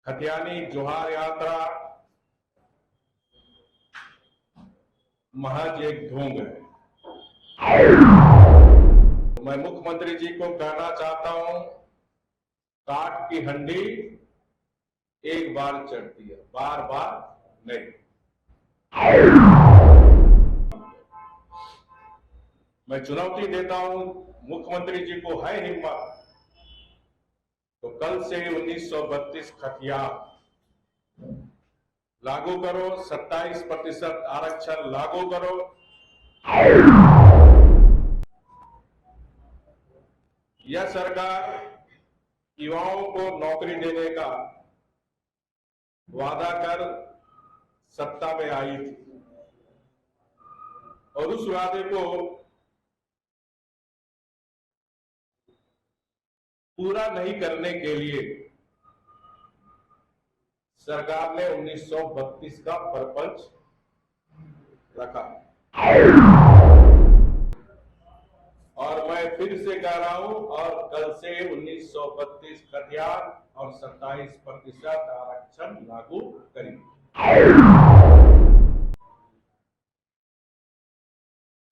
खतियानी जोहार यात्रा महज एक ढोंग है। तो मैं मुख्यमंत्री जी को कहना चाहता हूं, काठ की हंडी एक बार चढ़ती है, बार बार नहीं। मैं चुनौती देता हूं मुख्यमंत्री जी को, है हिम्मत तो कल से 1932 खतियान लागू करो, 27% आरक्षण लागू करो। यह सरकार युवाओं को नौकरी देने का वादा कर सत्ता में आई थी और उस वादे को पूरा नहीं करने के लिए सरकार ने 1932 का प्रपंच रखा। और मैं फिर से कह रहा हूं, और कल से 1932 खतियान और 27% आरक्षण लागू करेंगे।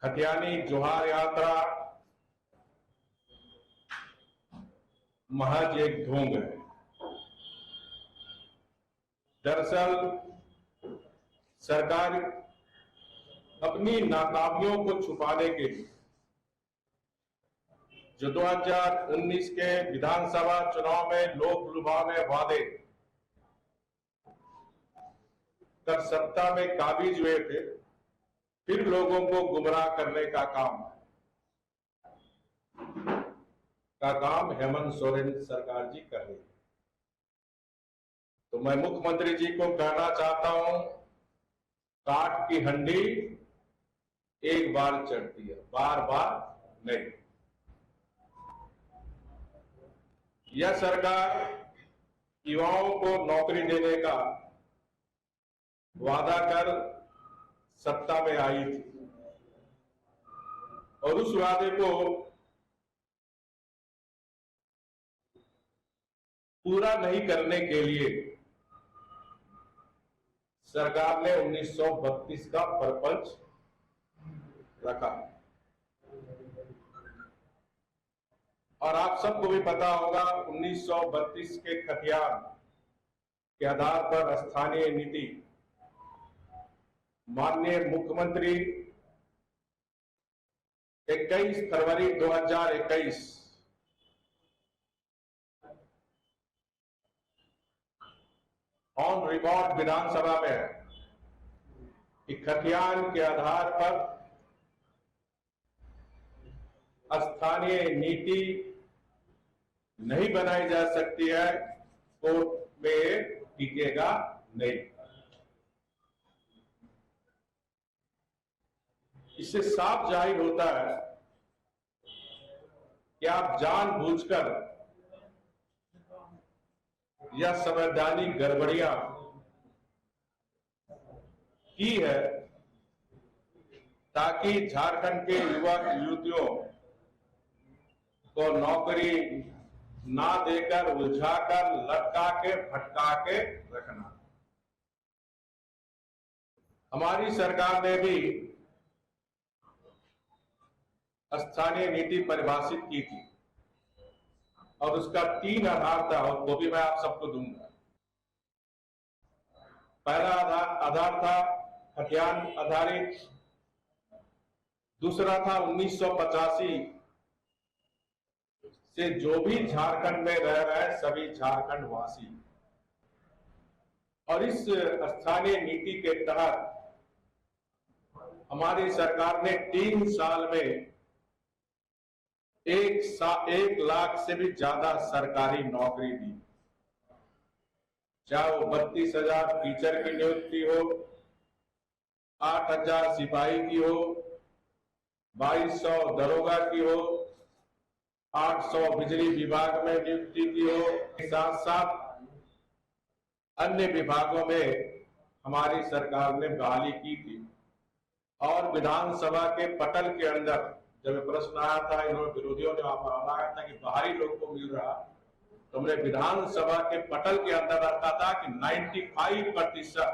खतियानी जोहार यात्रा महज एक ढोंग है। दरअसल सरकार अपनी नाकामियों को छुपाने के लिए जो 2019 के विधानसभा चुनाव में लोक लुभावने वादे कर सत्ता में काबिज हुए थे, फिर लोगों को गुमराह करने का काम हेमंत सोरेन सरकार जी कर रही है। तो मैं मुख्यमंत्री जी को कहना चाहता हूं, काठ की हंडी एक बार चढ़ती है, बार बार नहीं। यह सरकार युवाओं को नौकरी देने का वादा कर सत्ता में आई थी और उस वादे को पूरा नहीं करने के लिए सरकार ने 1932 का प्रपंच रखा। और आप सबको भी पता होगा, 1932 के खतियान के आधार पर स्थानीय नीति माननीय मुख्यमंत्री 21 फरवरी 2021 ऑन रिकॉर्ड विधानसभा में है कि खतियान के आधार पर स्थानीय नीति नहीं बनाई जा सकती है, कोर्ट में टिकेगा नहीं। इससे साफ जाहिर होता है कि आप जानबूझकर यह संवैधानिक गड़बड़ियां की है ताकि झारखंड के युवक युवतियों को नौकरी ना देकर, उलझाकर, लटका के, भटका के रखना। हमारी सरकार ने भी स्थानीय नीति परिभाषित की थी और उसका 3 आधार था, और वो भी मैं आप सबको दूंगा। पहला आधार था खतियान आधारित, दूसरा था 1985 से जो भी झारखंड में रह रहे हैं सभी झारखंड वासी, और इस स्थानीय नीति के तहत हमारी सरकार ने 3 साल में 1 लाख से भी ज्यादा सरकारी नौकरी दी, चाहे वो 32,000 टीचर की नियुक्ति हो, 8,000 सिपाही की हो, 2,200 दरोगा की हो, 800 बिजली विभाग में नियुक्ति की हो, साथ साथ अन्य विभागों में हमारी सरकार ने बहाली की थी। और विधानसभा के पटल के अंदर जब प्रश्न आया था, इन्होंने विरोधियों ने बनाया था कि बाहरी लोग को मिल रहा, हमने विधानसभा के पटल के अंदर रखा था कि 95%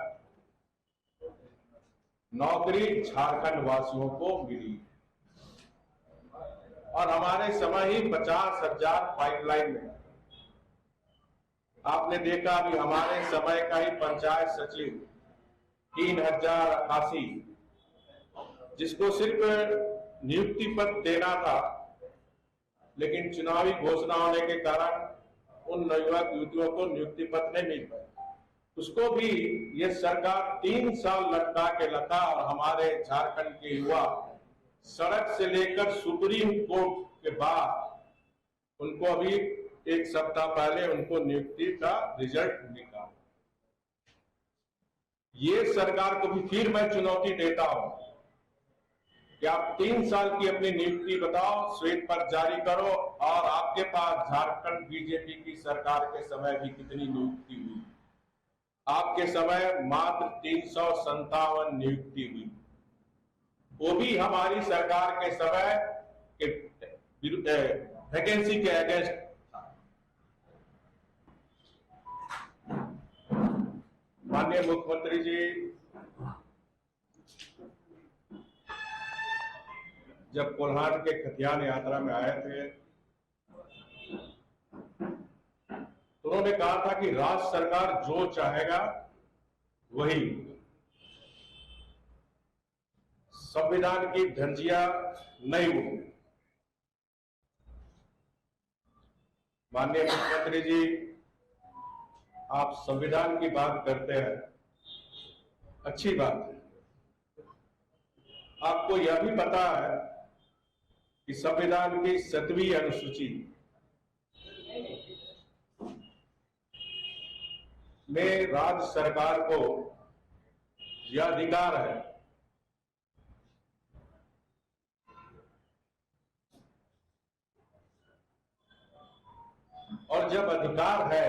नौकरी झारखंड वासियों को मिली और हमारे समय ही 50,000 पाइपलाइन में। आपने देखा अभी हमारे समय का ही पंचायत सचिव 3,088, जिसको सिर्फ नियुक्ति पत्र देना था, लेकिन चुनावी घोषणा होने के कारण उन युवक युवतियों को नियुक्ति पत्र नहीं मिल पाए। उसको भी ये सरकार 3 साल लटका के रखा और हमारे झारखंड के युवा सड़क से लेकर सुप्रीम कोर्ट के बाद उनको अभी 1 सप्ताह पहले उनको नियुक्ति का रिजल्ट निकाला। ये सरकार को भी फिर मैं चुनौती देता हूं कि आप 3 साल की अपनी नियुक्ति बताओ, श्वेत पत्र जारी करो, और आपके पास झारखंड बीजेपी की सरकार के समय भी कितनी नियुक्ति हुई? आपके समय मात्र 357 नियुक्ति हुई, वो भी हमारी सरकार के समय के वैकेंसी के अगेंस्ट। माननीय मुख्यमंत्री जी जब कोल्हान के खतियान यात्रा में आए थे तो उन्होंने कहा था कि राज्य सरकार जो चाहेगा वही। संविधान की धज्जियां नहीं उड़े। माननीय मुख्यमंत्री जी, आप संविधान की बात करते हैं, अच्छी बात है। आपको यह भी पता है कि संविधान की 7वीं अनुसूची में राज्य सरकार को यह अधिकार है और जब अधिकार है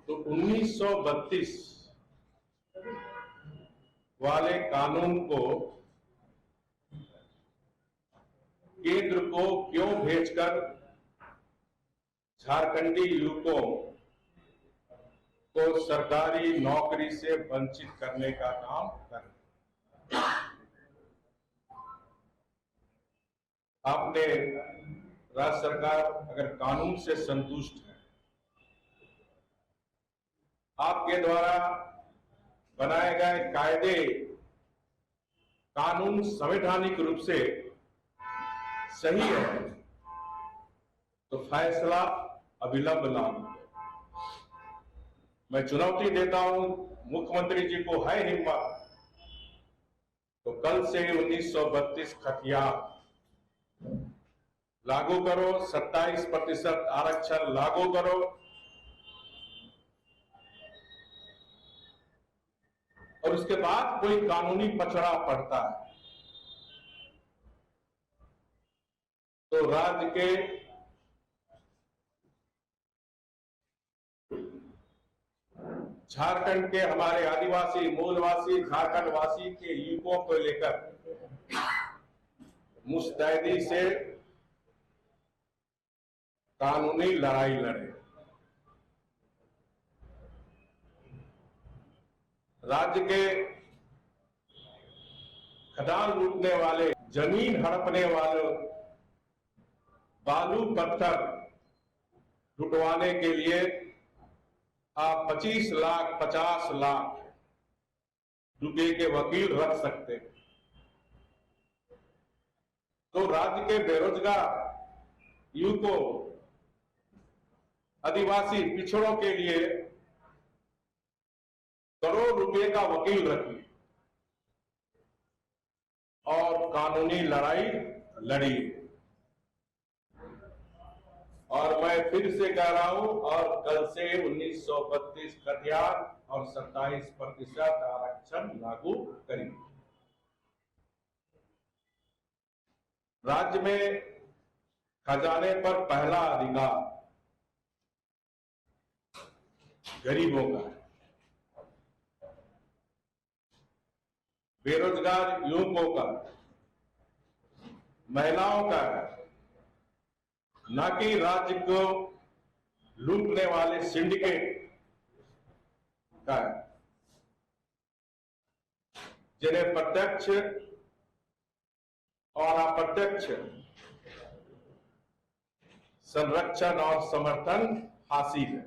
तो 1932 वाले कानून को केंद्र को क्यों भेजकर झारखंडी युवकों को सरकारी नौकरी से वंचित करने का काम कर। आपने राज्य सरकार अगर कानून से संतुष्ट है, आपके द्वारा बनाए गए कायदे कानून संवैधानिक रूप से सही है, तो फैसला अविलंब लाओ। मैं चुनौती देता हूं मुख्यमंत्री जी को, है हिम्मत तो कल से 1932 खतियान लागू करो, 27% आरक्षण लागू करो और उसके बाद कोई कानूनी पचड़ा पड़ता है तो राज्य के झारखंड के हमारे आदिवासी मूलवासी झारखंडवासी के युवकों को लेकर मुस्तैदी से कानूनी लड़ाई लड़े। राज्य के खदान लूटने वाले, जमीन हड़पने वालों, बालू पत्थर लुटवाने के लिए आप 25 लाख 50 लाख रुपए के वकील रख सकते हैं। तो राज्य के बेरोजगार युवकों, आदिवासी पिछड़ों के लिए करोड़ रुपए का वकील रखिए और कानूनी लड़ाई लड़िए। और मैं फिर से कह रहा हूं, और कल से 1932 खतियान और 27% आरक्षण लागू करेंगे। राज्य में खजाने पर पहला अधिकार गरीबों का है, बेरोजगार युवकों का, महिलाओं का है, न कि राज्य को लूटने वाले सिंडिकेट का है, जिन्हें प्रत्यक्ष और अप्रत्यक्ष संरक्षण और समर्थन हासिल है।